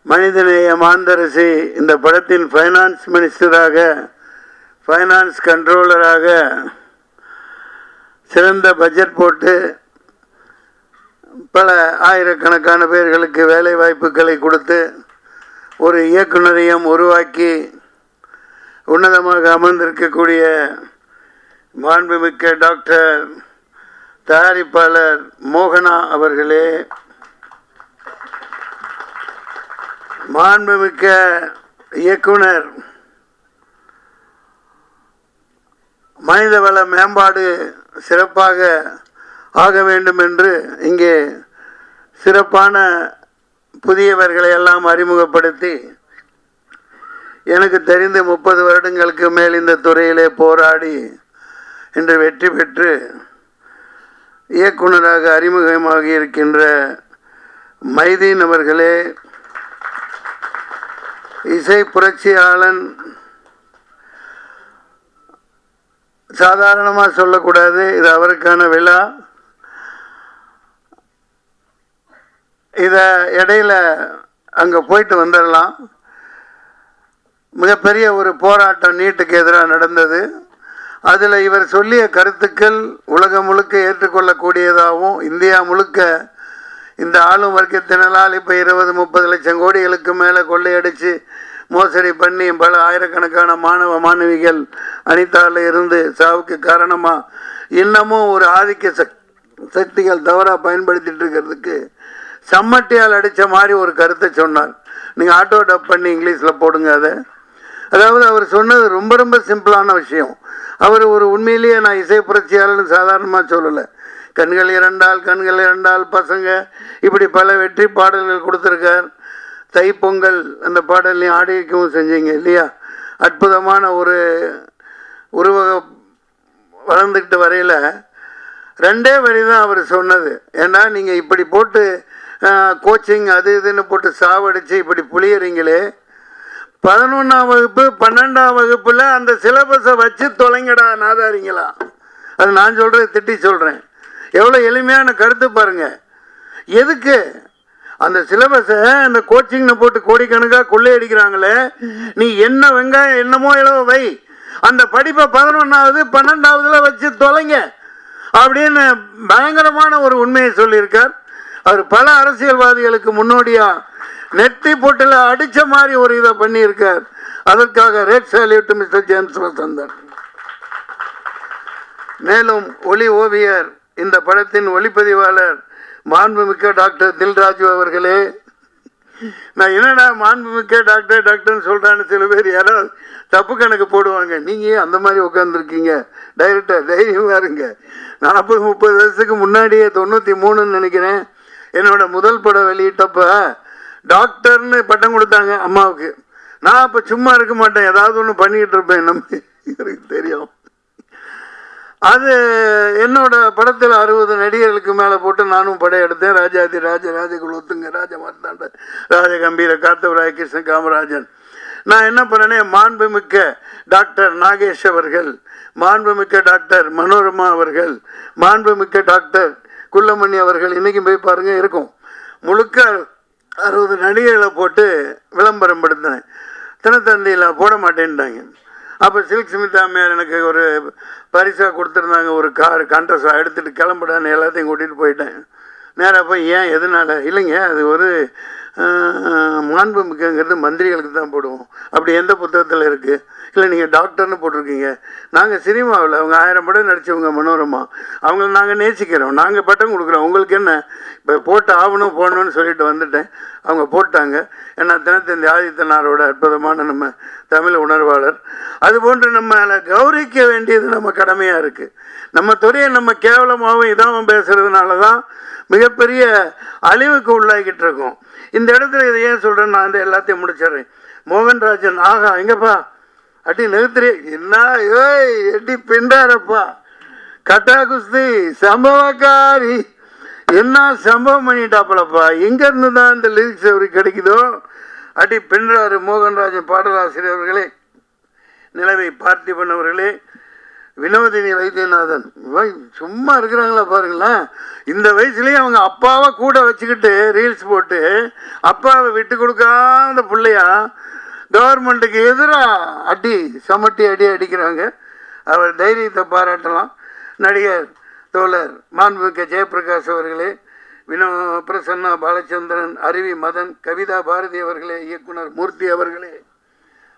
மனிதநேய மாந்தரசி இந்த படத்தின் ஃபைனான்ஸ் மினிஸ்டராக, ஃபைனான்ஸ் கண்ட்ரோலராக சிறந்த பட்ஜெட் போட்டு பல ஆயிரக்கணக்கான பேர்களுக்கு வேலை வாய்ப்புகளை கொடுத்து ஒரு இயக்குனரையும் உருவாக்கி உன்னதமாக அமர்ந்திருக்கக்கூடிய மாண்புமிக்க டாக்டர் தயாரிப்பாளர் மோகனா அவர்களே, மாண்புமிக்க இயக்குனர், மனிதவள மேம்பாடு சிறப்பாக ஆக வேண்டும் என்று இங்கே சிறப்பான புதியவர்களை எல்லாம் அறிமுகப்படுத்தி எனக்கு தெரிந்து 30 வருடங்களுக்கு மேல் இந்த துறையிலே போராடி இன்று வெற்றி பெற்று இயக்குனராக அறிமுகமாகி இருக்கின்ற மைதீன் அவர்களே, இசை புரட்சியாளன் சாதாரணமாக சொல்லக்கூடாது, இது அவருக்கான விழா. இதை இடையில அங்கே போயிட்டு வந்துடலாம். மிகப்பெரிய ஒரு போராட்டம் நீட்டுக்கு எதிராக நடந்தது. அதில் இவர் சொல்லிய கருத்துக்கள் உலகம் முழுக்க ஏற்றுக்கொள்ளக்கூடியதாகவும், இந்தியா முழுக்க இந்த ஆளும் வர்க்கத்தினால் இப்போ 20-30 லட்சம் கோடிகளுக்கு மேலே கொள்ளையடித்து மோசடி பண்ணி பல ஆயிரக்கணக்கான மாணவ மாணவிகள் அனிதாவில் இருந்து சாவுக்கு காரணமாக இன்னமும் ஒரு ஆதிக்க சக்திகள் தவறாக பயன்படுத்திட்டு இருக்கிறதுக்கு சம்மட்டியால் அடித்த மாதிரி ஒரு கருத்தை சொன்னார். நீங்கள் ஆட்டோ டப் பண்ணி இங்கிலீஷில் போடுங்க அதை. அதாவது அவர் சொன்னது ரொம்ப ரொம்ப சிம்பிளான விஷயம். அவர் ஒரு உண்மையிலேயே நான் இசை புரட்சியாளர்னு சாதாரணமாக சொல்லலை. கண்கள் இரண்டால் பசங்க, இப்படி பல வெற்றி பாடல்கள் கொடுத்துருக்கார். தைப்பொங்கல் அந்த பாடல்லையும் ஆடி வைக்கவும் செஞ்சீங்க இல்லையா? அற்புதமான ஒரு உருவகம் வளர்ந்துக்கிட்டு வரையில் 2 வரி தான் அவர் சொன்னது. ஏன்னா நீங்கள் இப்படி போட்டு கோச்சிங் அது இதுன்னு போட்டு சாவடித்து இப்படி புளியறீங்களே, 11ஆம் வகுப்பு 12ஆம் வகுப்பில் அந்த சிலபஸை வச்சு தொலைங்கடா நாதாரிங்களா. அது நான் சொல்கிறது திட்டி சொல்கிறேன். எவ்வளோ எளிமையான கருத்து பாருங்கள். எதுக்கு அந்த சிலபஸை அந்த கோச்சிங்னு போட்டு கோடிக்கணக்காக கொள்ளையடிக்கிறாங்களே, நீ என்ன வெங்காயம் என்னமோ இளவோ வை, அந்த படிப்பை 11ஆவது 12ஆவதுல வச்சு தொலைங்க அப்படின்னு பயங்கரமான ஒரு உண்மையை சொல்லியிருக்கார். அவர் பல அரசியல்வாதிகளுக்கு முன்னோடியாக நெத்தி போட்டில் அடித்த மாதிரி ஒரு இதை பண்ணியிருக்கார். அதற்காக red salute mister James Vasanthan. மேலும் ஒளி ஓவியர், இந்த படத்தின் ஒளிப்பதிவாளர் மாண்புமிக்க டாக்டர் தில்ராஜு அவர்களே. நான் என்னடா மாண்புமிக்க டாக்டர்னு சொல்கிறான்னு சில பேர் யாராவது தப்பு கணக்கு போடுவாங்க. நீங்கள் அந்த மாதிரி உட்காந்துருக்கீங்க. டைரக்டர் தைரியமாக இருங்க. 40-30 வருஷத்துக்கு முன்னாடியே 93ன்னு நினைக்கிறேன், என்னோட முதல் படம் வெளியிட்டப்ப டாக்டர்னு பட்டம் கொடுத்தாங்க அம்மாவுக்கு. நான் அப்போ சும்மா இருக்க மாட்டேன், ஏதாவது ஒன்று பண்ணிக்கிட்டு இருப்பேன். எனக்கு தெரியும். அது என்னோட படத்தில் 60 நடிகர்களுக்கு மேலே போட்டு நானும் படம் எடுத்தேன். ராஜாதி ராஜகுலோத்துங்க, ராஜ மார்த்தாண்ட, ராஜகம்பீர, காத்தவராய, கிருஷ்ண காமராஜன். நான் என்ன பண்ணேனே, மாண்புமிக்க டாக்டர் நாகேஷ் அவர்கள், மாண்புமிக்க டாக்டர் மனோரமா அவர்கள், மாண்புமிக்க டாக்டர் குள்ளமணி அவர்கள், இன்றைக்கும் போய் பாருங்கள் இருக்கும், முழுக்க 60 நடிகர்களை போட்டு விளம்பரம் படுத்தினேன். தினத்தந்தியில் போட மாட்டேன்ட்டாங்க. அப்போ சில்க் ஸ்மிதா அம்மையார் எனக்கு ஒரு பரிசாக கொடுத்துருந்தாங்க, ஒரு கார் கான்ட்ரஸாக எடுத்துகிட்டு கிளம்பிடான்னு எல்லாத்தையும் கூட்டிகிட்டு போயிட்டேன். நேராக போய் ஏன் எதனால் இல்லைங்க, அது ஒரு மாண்புமிக்கங்கிறது மந்திரிகளுக்கு தான் போடுவோம், அப்படி எந்த புத்தகத்தில் இருக்குது? இல்லை நீங்கள் டாக்டர்னு போட்டிருக்கீங்க. நாங்கள் சினிமாவில் அவங்க 1000 படம் நடித்தவங்க மனோரமா, அவங்கள நாங்கள் நேசிக்கிறோம், நாங்கள் பட்டம் கொடுக்குறோம், உங்களுக்கு என்ன? இப்போ போட்டு ஆகணும் போடணும்னு சொல்லிட்டு வந்துட்டேன். அவங்க போட்டாங்க. ஏன்னா தினத்தந்தி ஆதித்தனாரோட அற்புதமான நம்ம தமிழ் உணர்வாளர். அதுபோன்று நம்மளை கௌரவிக்க வேண்டியது நம்ம கடமையாக இருக்குது. நம்ம துறையை நம்ம கேவலமாகவும் இதாகவும் பேசுகிறதுனால தான் மிகப்பெரிய அழிவுக்கு உள்ளாகிட்டு இருக்கோம். இந்த இடத்துல இதை ஏன் சொல்கிறேன், நான் வந்து எல்லாத்தையும் முடிச்சிடுறேன். மோகன்ராஜன், ஆகா எங்கப்பா அடி நிறுத்துறே, என்ன ஏய் எட்டி பிண்டாரப்பா, கட்டா குஸ்தி சம்பவக்காரி, என்ன சம்பவம் பண்ணிட்டாப்பலப்பா, எங்கேருந்து தான் இந்த லிரிக்ஸ் அவருக்கு கிடைக்குதோ அடி பின்றாரு மோகன்ராஜன் பாடலாசிரியர் அவர்களே, நிலவை பார்த்திபன் அவர்களே, வினோதினி வைத்தியநாதன் சும்மா இருக்கிறாங்களா பாருங்களேன். இந்த வயசுலேயே அவங்க அப்பாவை கூட வச்சுக்கிட்டு ரீல்ஸ் போட்டு அப்பாவை விட்டு கொடுக்காத பிள்ளையா கவர்மெண்ட்டுக்கு எதிராக சமட்டி அடிக்கிறாங்க. அவர் தைரியத்தை பாராட்டலாம். நடிகர் தோழர் மாண்புமிக்க ஜெயபிரகாஷ் அவர்களே, பிரசன்னா பாலச்சந்திரன், அருவி மதன், கவிதா பாரதி அவர்களே, இயக்குனர் மூர்த்தி அவர்களே,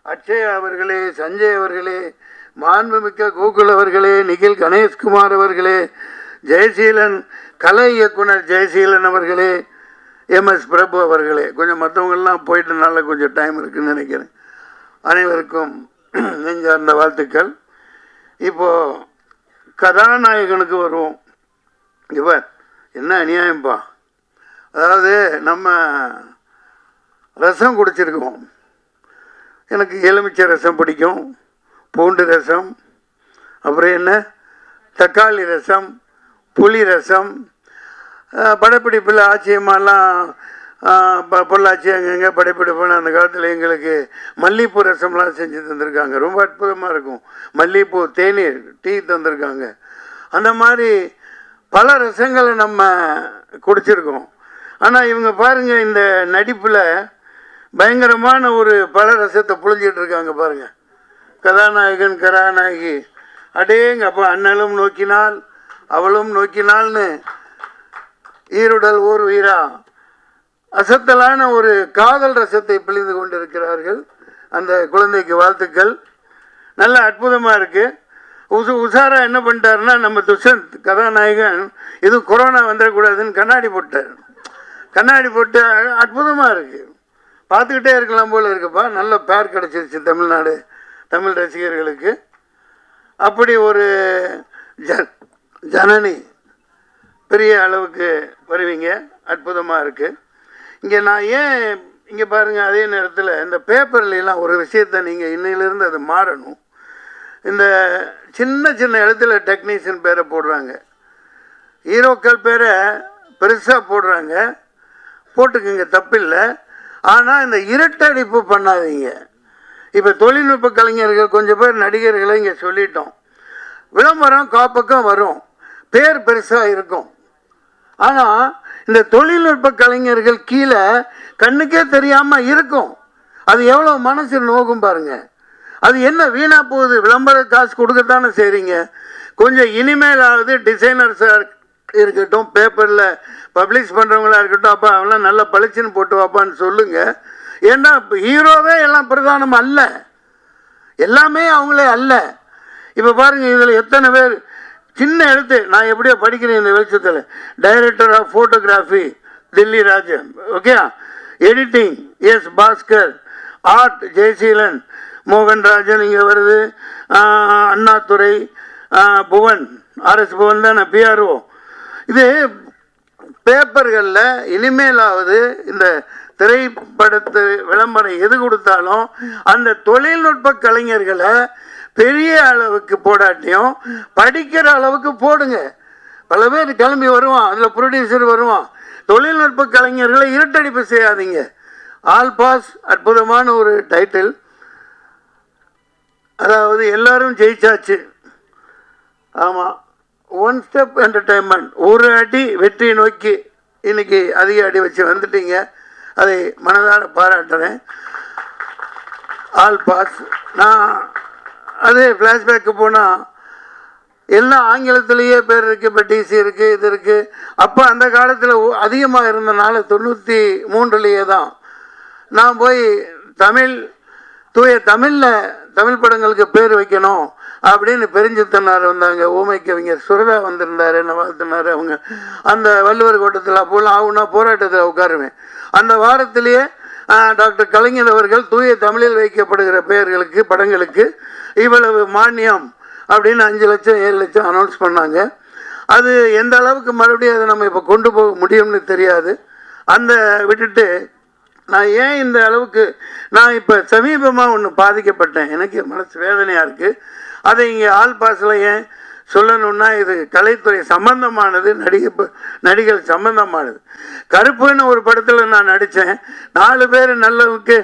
அக்ஷயா அவர்களே, சஞ்சய் அவர்களே, மாண்புமிக்க கோகுல் அவர்களே, நிகில் கணேஷ்குமார் அவர்களே, ஜெயசீலன், கலை இயக்குனர் ஜெயசீலன் அவர்களே, MS பிரபு அவர்களே, கொஞ்சம் மற்றவங்கள்லாம் போயிட்டனால கொஞ்சம் டைம் இருக்குதுன்னு நினைக்கிறேன். அனைவருக்கும் நெஞ்சார்ந்த வாழ்த்துக்கள். இப்போது கதாநாயகனுக்கு வருவோம். இவர் என்ன அநியாயம்பா, அதாவது நம்ம ரசம் குடிச்சிருக்கோம். எனக்கு எலுமிச்சை ரசம் பிடிக்கும், பூண்டு ரசம், அப்புறம் என்ன தக்காளி ரசம், புளி ரசம், படப்பிடிப்பில் ஆச்சரியமாலாம் பொள்ளாச்சி அங்கங்கே படைப்பிடிப்புன்னு அந்த காலத்தில் எங்களுக்கு மல்லிகைப்பூ ரசம்லாம் செஞ்சு தந்திருக்காங்க. ரொம்ப அற்புதமாக இருக்கும். மல்லிகைப்பூ தேநீர் டீ தந்திருக்காங்க. அந்த மாதிரி பல ரசங்களை நம்ம குடிச்சிருக்கோம். ஆனால் இவங்க பாருங்கள், இந்த நடிப்பில் பயங்கரமான ஒரு பல ரசத்தை புழிஞ்சிட்டு இருக்காங்க பாருங்கள். கதாநாயகன் கதாநாயகி அடேங்க அப்போ அண்ணலும் நோக்கினால் அவளும் நோக்கினால்னு ஈருடல் ஓர் உயிரா அசத்தலான ஒரு காதல் ரசத்தை பிழிந்து கொண்டிருக்கிறார்கள். அந்த குழந்தைக்கு வாழ்த்துக்கள். நல்ல அற்புதமாக இருக்குது. உஷாரா என்ன பண்ணிட்டாருன்னா, நம்ம துஷந்த் கதாநாயகன் இது கொரோனா வந்துடக்கூடாதுன்னு கண்ணாடி போட்டார். கண்ணாடி போட்டு அற்புதமாக இருக்குது, பார்த்துக்கிட்டே இருக்கலாம் போல் இருக்குப்பா. நல்ல பேர் கிடச்சிருச்சு தமிழ்நாடு தமிழ் ரசிகர்களுக்கு. அப்படி ஒரு ஜனனி பெரிய அளவுக்கு வருவீங்க, அற்புதமாக இருக்குது. இங்கே நான் ஏன் இங்கே பாருங்கள், அதே நேரத்தில் இந்த பேப்பர்லாம் ஒரு விஷயத்தை நீங்கள் இன்னையிலேருந்து அது மாறணும். இந்த சின்ன சின்ன இடத்துல டெக்னீஷியன் பேரை போடுறாங்க, ஹீரோக்கள் பேரை பெருசாக போடுறாங்க. போட்டுக்குங்க, தப்பில்லை. ஆனால் இந்த இரட்டடிப்பு பண்ணாதீங்க. இப்போ தொழில்நுட்ப கலைஞர்கள் கொஞ்சம் பேர் நடிகர்களை இங்கே சொல்லிட்டோம். விளம்பரம் காப்பக்கம் வரும், பேர் பெருசாக இருக்கும். ஆனால் இந்த தொழில்நுட்ப கலைஞர்கள் கீழே கண்ணுக்கே தெரியாமல் இருக்கும். அது எவ்வளோ மனசு நோக்கும் பாருங்கள். அது என்ன வீணாக போகுது? விளம்பர காசு கொடுக்கத்தானே செய்கிறீங்க. கொஞ்சம் இனிமேலாவது டிசைனர்ஸாக இருக்கட்டும், பேப்பரில் பப்ளிஷ் பண்ணுறவங்களா இருக்கட்டும், அப்போ அவெல்லாம் நல்லா பளிச்சுன்னு போட்டு வாப்பான்னு சொல்லுங்கள். ஏன்னா இப்போ ஹீரோவே எல்லாம் பிரதானம் அல்ல, எல்லாமே அவங்களே அல்ல. இப்போ பாருங்கள், இதில் எத்தனை பேர் சின்ன எழுத்து நான் எப்படியோ படிக்கிறேன் இந்த வெளிச்சத்தில். Director of photography Dilli Rajan, okay. Editing S Bhaskar, art Jayaseelan, Mohanrajan இங்கே வருது, அண்ணாதுரை, புவன், RS புவன் தானே PRO. இது பேப்பர்களில் இனிமேலாவது இந்த திரைப்படத்து விளம்பரம் எது கொடுத்தாலும் அந்த தொழில்நுட்ப கலைஞர்களை பெரிய அளவுக்கு போடாட்டியும் படிக்கிற அளவுக்கு போடுங்க. பல பேர் கிளம்பி வருவான், அதில் ப்ரொடியூசர் வருவான். தொழில்நுட்ப கலைஞர்களை இருட்டடிப்பு செய்யாதீங்க. ஆல் பாஸ் அற்புதமான ஒரு டைட்டில். அதாவது எல்லாரும் ஜெயிச்சாச்சு. ஆமாம், ஒன் ஸ்டெப் என்டர்டைன்மெண்ட், ஒரு அடி வெற்றி நோக்கி இன்னைக்கு அதிக அடி வச்சு வந்துட்டீங்க. அதை மனதார பாராட்டுறேன். All pass. நான் அது ஃப்ளாஷ்பேக்கு போனால் எல்லாம் ஆங்கிலத்திலேயே பேர் இருக்குது. இப்போ DC இருக்குது, இது இருக்குது. அப்போ அந்த காலத்தில் அதிகமாக இருந்தனால 93 தான் நான் போய் தூய தமிழில் தமிழ் படங்களுக்கு பேர் வைக்கணும் அப்படின்னு பெருஞ்சித்தனார் வந்தாங்க. ஊமை கவிஞர் சுரதா வந்திருந்தார், என்ன வாழ்த்தினார். அவங்க அந்த வள்ளுவர் கோட்டத்தில் அப்போலாம் ஆகுனா போராட்டத்தில் உட்காருவேன். அந்த வாரத்திலேயே டாக்டர் கலைஞர் அவர்கள் தூய தமிழில் வைக்கப்படுகிற பெயர்களுக்கு படங்களுக்கு இவ்வளவு மானியம் அப்படின்னு 5 லட்சம் 7 லட்சம் அனௌன்ஸ் பண்ணாங்க. அது எந்த அளவுக்கு மறுபடியும் அதை நம்ம இப்போ கொண்டு போக முடியும்னு தெரியாது. அந்த விட்டுட்டு நான் ஏன் இந்த அளவுக்கு நான் இப்போ சமீபமாக ஒன்று பாதிக்கப்பட்டேன். எனக்கு மனசு வேதனையாக இருக்குது. அதை இங்கே ஆல் பாஸில் ஏன் சொல்லணும்னா இது கலைத்துறை சம்பந்தமானது, நடிகர் சம்பந்தமானது. கருப்புன்னு ஒரு படத்தில் நான் நடித்தேன். 4 பேர் நல்லவுக்கு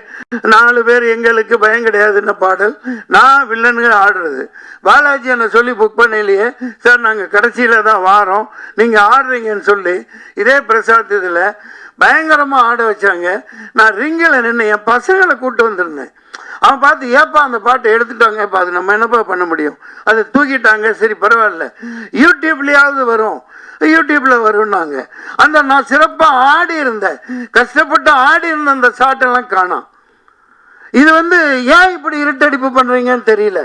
4 பேர் எங்களுக்கு பயம் கிடையாதுன்னு பாடல். நான் வில்லனுங்க ஆடுறது. பாலாஜி என்னை சொல்லி புக் பண்ணலையே சார், நாங்கள் கடைசியில் தான் வாரோம், நீங்கள் ஆடுறீங்கன்னு சொல்லி இதே பிரசாத் இதில் பயங்கரமாக ஆட வச்சாங்க. நான் ரிங்கில் நின்று என் பசங்களை கூப்பிட்டு வந்திருந்தேன். அவன் பார்த்து ஏப்பா அந்த பாட்டை எடுத்துட்டாங்க, ஏப்பா அது நம்ம என்னப்பா பண்ண முடியும், அதை தூக்கிட்டாங்க, சரி பரவாயில்ல யூடியூப்லேயாவது வரும், யூடியூப்பில் வரும்னாங்க. அந்த நான் சிறப்பாக ஆடி இருந்தேன், கஷ்டப்பட்டு ஆடி இருந்த அந்த ஷாட்டெல்லாம் காணோம். இது ஏன் இப்படி இருட்டடிப்பு பண்ணுறீங்கன்னு தெரியல.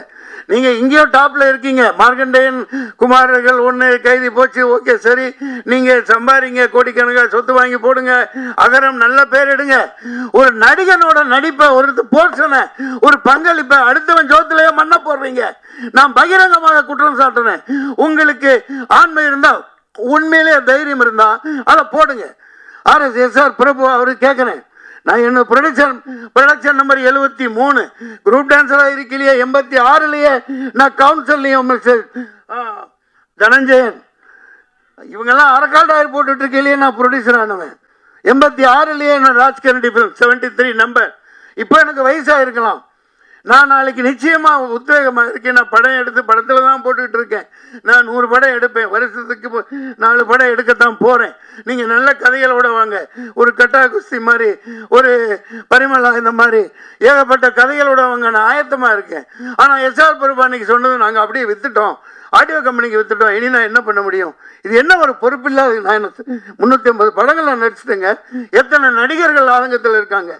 நீங்கள் இங்கேயோ டாப்பில் இருக்கீங்க, மார்க்கண்டேயன் குமாரர்கள் ஒன்று கைதி போச்சு, ஓகே சரி, நீங்கள் சம்பாதிங்க, கோடிக்கணக்காக சொத்து வாங்கி போடுங்க, அகரம் நல்ல பேர் எடுங்க. ஒரு நடிகனோட நடிப்பை, ஒரு போர்ஷனை, ஒரு பங்களிப்பை அடுத்தவன் ஜோத்திலேயே மண்ண போடுறீங்க. நான் பகிரங்கமாக குற்றம் சாட்டுறேன். உங்களுக்கு ஆண்மை இருந்தால், உண்மையிலேயே தைரியம் இருந்தால் அதை போடுங்க. RSSR பிரபு அவரு கேட்குறேன், நான் என்ன ப்ரொடக்ஷன் நம்பர் 73 குரூப் டான்ஸராக இருக்கலையே, 86லயே நான் கவுன்சிலையும் தனஞ்சயன் இவங்கெல்லாம் அரக்கால் டயர் போட்டுட்டு இருக்கலையே நான் ப்ரொடியூசர் ஆனவன். 86லயே நான் ராஜ்கரண்டி ஃபிலிம் 73 நம்பர். இப்போ எனக்கு வயசாக இருக்கலாம், நான் நாளைக்கு நிச்சயமாக உத்வேகமாக இருக்கேன். நான் படம் எடுத்து படத்தில் தான் போட்டுக்கிட்டு இருக்கேன். நான் 100 படம் எடுப்பேன், வருஷத்துக்கு 4 படம் எடுக்கத்தான் போகிறேன். நீங்கள் நல்ல கதைகளோட வாங்க, ஒரு கட்டா குஸ்தி மாதிரி, ஒரு பரிமளா இந்த மாதிரி ஏகப்பட்ட கதைகளோட வாங்க, நான் ஆயத்தமாக இருக்கேன். ஆனால் SR பிரபு அன்னைக்கு சொன்னது நாங்கள் அப்படியே விற்றுட்டோம், ஆடியோ கம்பெனிக்கு விற்றுட்டோம், இனி நான் என்ன பண்ண முடியும்? இது என்ன ஒரு பொறுப்பு இல்லாத. நான் 350 படங்கள் நான் நடிச்சிட்டேங்க. எத்தனை நடிகர்கள் ஆதங்கத்தில் இருக்காங்க.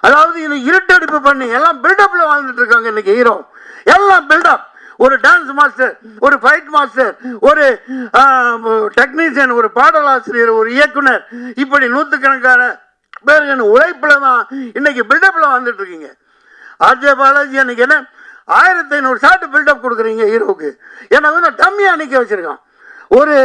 அதாவது இது இருட்டடிப்பு பண்ணி எல்லாம் பில்டப்ல வாழ்ந்துட்டு இருக்காங்க இன்னைக்கு ஹீரோ. எல்லாம் பில்டப். ஒரு டான்ஸ் மாஸ்டர், ஒரு ஃபைட் மாஸ்டர், ஒரு டெக்னீஷியன், ஒரு பாடலாசிரியர், ஒரு இயக்குனர், இப்படி 100கணக்கான பேர்கள் உழைப்புல தான் இன்னைக்கு பில்டப்ல வாழ்ந்துட்டு இருக்கீங்க. RJ பாலாஜி அன்னைக்கு என்ன 1500 ஷாட் பில்டப் கொடுக்குறீங்க ஹீரோவுக்கு. ஏன்னா டம்மியா நிற்க வச்சிருக்கான். ஒரு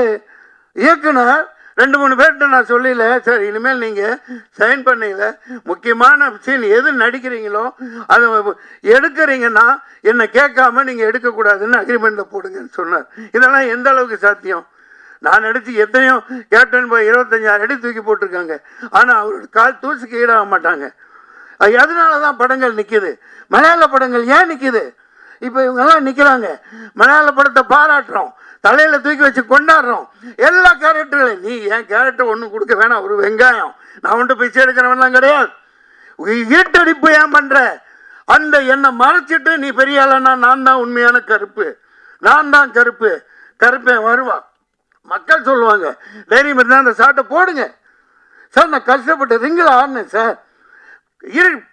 இயக்குனர் 2-3 பேர்கிட்ட நான் சொல்லல, சார் இனிமேல் நீங்கள் சைன் பண்ணல, முக்கியமான சீன் எது நடிக்கிறீங்களோ அதை எடுக்கிறீங்கன்னா என்னை கேட்காம நீங்கள் எடுக்கக்கூடாதுன்னு அக்ரிமெண்ட்டில் போடுங்கன்னு சொன்னார். இதெல்லாம் எந்த அளவுக்கு சாத்தியம்? நான் நடித்து எத்தனையோ கேப்டன் போய் 25,000 அடி தூக்கி போட்டிருக்காங்க. ஆனால் அவரோட கால் தூசுக்கு ஈடாக மாட்டாங்க. அதனால தான் படங்கள் நிற்கிது. மலையாள படங்கள் ஏன் நிற்கிது? இப்போ இவங்கெல்லாம் நிற்கிறாங்க, மலையாள படத்தை பாராட்டுறோம், தலையில் தூக்கி வச்சு கொண்டாடுறோம். எல்லா கேரக்டர்களையும் நீ என் கேரக்டர் ஒன்றும் கொடுக்க வேணாம், ஒரு வெங்காயம், நான் ஒன்று பிச்சை எடுக்கிறவன்லாம் கிடையாது. ஈட்டடிப்பு ஏன் பண்ணுற? அந்த என்னை மறைச்சிட்டு நீ பெரிய ஆளனா, நான் தான் உண்மையான கருப்பு, நான் தான் கருப்பு, கருப்பேன் வருவான். மக்கள் சொல்லுவாங்க, தைரியம் இருந்தால் அந்த சாட்டை போடுங்க சார். நான் கஷ்டப்பட்டு ரிங்கில் ஆடினேன் சார்,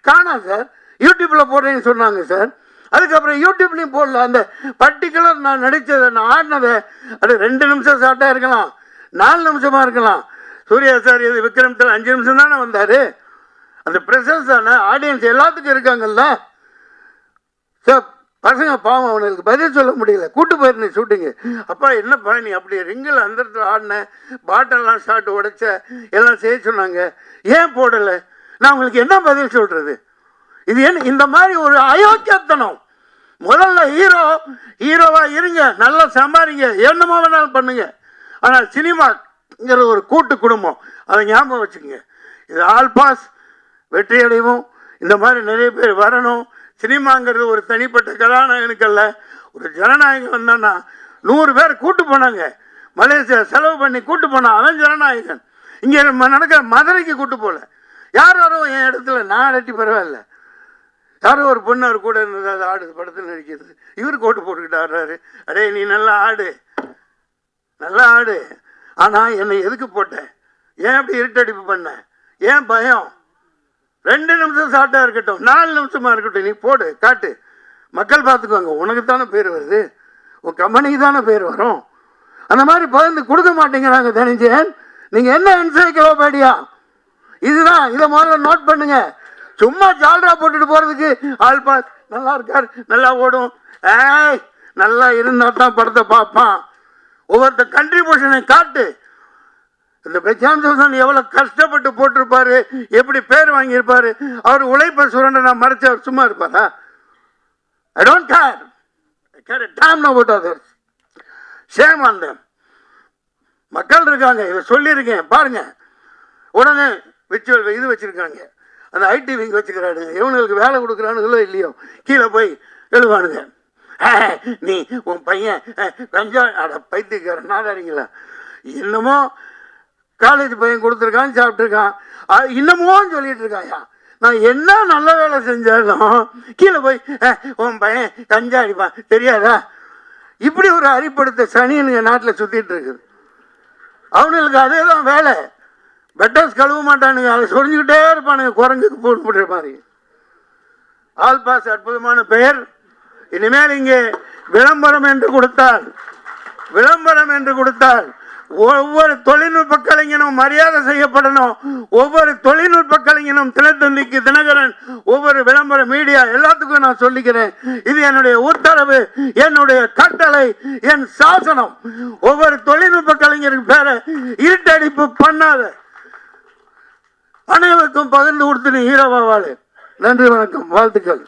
காணா சார், யூடியூப்பில் போடுறேன்னு சொன்னாங்க சார். அதுக்கப்புறம் யூடியூப்லேயும் போடல. அந்த பர்டிகுலர் நான் நடித்ததை, நான் ஆடினதை, அது 2 நிமிஷம் ஷார்ட்டாக இருக்கலாம், 4 நிமிஷமாக இருக்கலாம். சூர்யா சார் இது விக்ரமத்தில் 5 நிமிஷம் தானே வந்தார். அந்த ப்ரெசன்ஸ் தானே, ஆடியன்ஸ் எல்லாத்துக்கும் இருக்காங்கல்ல சார். பசங்க பாவம், அவனுக்கு பதில் சொல்ல முடியல. கூட்டு போயிருந்தேன் ஷூட்டிங்கு. அப்பா என்னப்பா நீ அப்படி ரிங்கில் அந்த இடத்துல ஆடினேன், பாட்டெல்லாம் ஷார்ட் உடைச்ச, எல்லாம் செய்ய சொன்னாங்க, ஏன் போடலை? நான் உங்களுக்கு என்ன பதில் சொல்கிறது? இது என்ன இந்த மாதிரி ஒரு அயோக்கியத்தனம்? முதல்ல ஹீரோவா இருங்க, நல்லா சம்பாதிங்க, என்னமா வேணாலும் பண்ணுங்க. ஆனால் சினிமாங்கிற ஒரு கூட்டு குடும்பம், அதை ஞாபகம் வச்சுக்கோங்க. இது ஆல் பாஸ், வெற்றி அடைவோம். இந்த மாதிரி நிறைய பேர் வரணும். சினிமாங்கிறது ஒரு தனிப்பட்ட கதாநாயகனுக்கு அல்ல, ஒரு ஜனநாயகம் வந்தான்னா 100 பேர் கூட்டு போனாங்க. மலேசியா செலவு பண்ணி கூட்டு போனான், அவன் ஜனநாயகன். இங்கே நடக்கிற மதுரைக்கு கூட்டு போகல. யாரோ என் இடத்துல நான் அடட்டி பரவாயில்ல, யாரோ ஒரு பொண்ணு அவர் கூட இருந்தது, அது ஆடுது, படத்தில் நடிக்கிறது. இவர் கோட்டு போட்டுக்கிட்டு ஆடுறாரு. அடே நீ நல்லா ஆடு, நல்லா ஆடு, ஆனால் என்னை எதுக்கு போட்டேன்? ஏன் அப்படி இருட்டடிப்பு பண்ண? ஏன் பயம்? 2 நிமிஷம் ஷார்ட்டாக இருக்கட்டும், 4 நிமிஷமாக இருக்கட்டும், நீ போடு, காட்டு, மக்கள் பார்த்துக்குவாங்க. உனக்கு தானே பேர் வருது, உன் கம்பெனிக்கு தானே பேர் வரும். அந்த மாதிரி பகிர்ந்து கொடுக்க மாட்டேங்கிறாங்க. தனிஞ்சேன், நீங்கள் என்ன என்சைக்ளோபீடியா? இதுதான், இதை முதல்ல நோட் பண்ணுங்க. சும்மா ஜால்ரா போட்டுட்டு போகிறதுக்கு ஆல் பாஸ், நல்லா இருக்கார், நல்லா ஓடும், நல்லா இருந்தால் தான் படத்தை பார்ப்பான். ஒவ்வொருத்த கண்ட்ரிபியூஷனை காட்டு. இந்த பிரசாந்த் எவ்வளோ கஷ்டப்பட்டு போட்டிருப்பாரு, எப்படி பேர் வாங்கியிருப்பாரு. அவர் உழைப்பை சுரண்ட நான் மறைச்சு அவர் சும்மா இருப்பாரா? I don't care, I care Tom about others. Shame on them. மக்கள் இருக்காங்க, இதை சொல்லியிருக்கேன் பாருங்க. உடனே விர்ச்சுவல் இது வச்சிருக்காங்க, அந்த ஐடி விங் வச்சுக்கிறானுங்க. இவனுக்கு வேலை கொடுக்குறானுங்களோ இல்லையோ கீழே போய் எழுவானுங்க. நீ உன் பையன் கஞ்சா அட பைத்தியக்கார நாடாரிங்களா, என்னமோ காலேஜ் பையன் கொடுத்துருக்கான், சாப்பிட்ருக்கான், இன்னமும் சொல்லிட்டு இருக்காயா. நான் என்ன நல்ல வேலை செஞ்சாலும் கீழே போய் உன் பையன் கஞ்சா அடிப்பான் தெரியாதா? இப்படி ஒரு அறிப்படுத்த சனியனுங்க நாட்டில் சுற்றிட்டு இருக்குது. அவனுங்களுக்கு அதே தான் வேலை. பெட்டர்ஸ் கழுவ மாட்டானுங்க, அதை சொரிஞ்சுக்கிட்டே இருப்பானுங்க, குரங்குக்கு போட்டு மாதிரி. ஆல் பாஸ் அற்புதமான பெயர். இனிமேல் இங்கே விளம்பரம் என்று கொடுத்தால் ஒவ்வொரு தொழில்நுட்ப கலைஞனும் மரியாதை செய்யப்படணும். ஒவ்வொரு தொழில்நுட்ப கலைஞனும் தினத்தந்திக்கு, தினகரன், ஒவ்வொரு விளம்பர மீடியா எல்லாத்துக்கும் நான் சொல்லிக்கிறேன். இது என்னுடைய உத்தரவு, என்னுடைய கட்டளை, என் சாசனம். ஒவ்வொரு தொழில்நுட்ப கலைஞருக்கு பேர இருட்டடிப்பு பண்ணாத, அனைவருக்கும் பகிர்ந்து கொடுத்து ஹீரோவா வாழு. நன்றி, வணக்கம், வாழ்த்துக்கள்.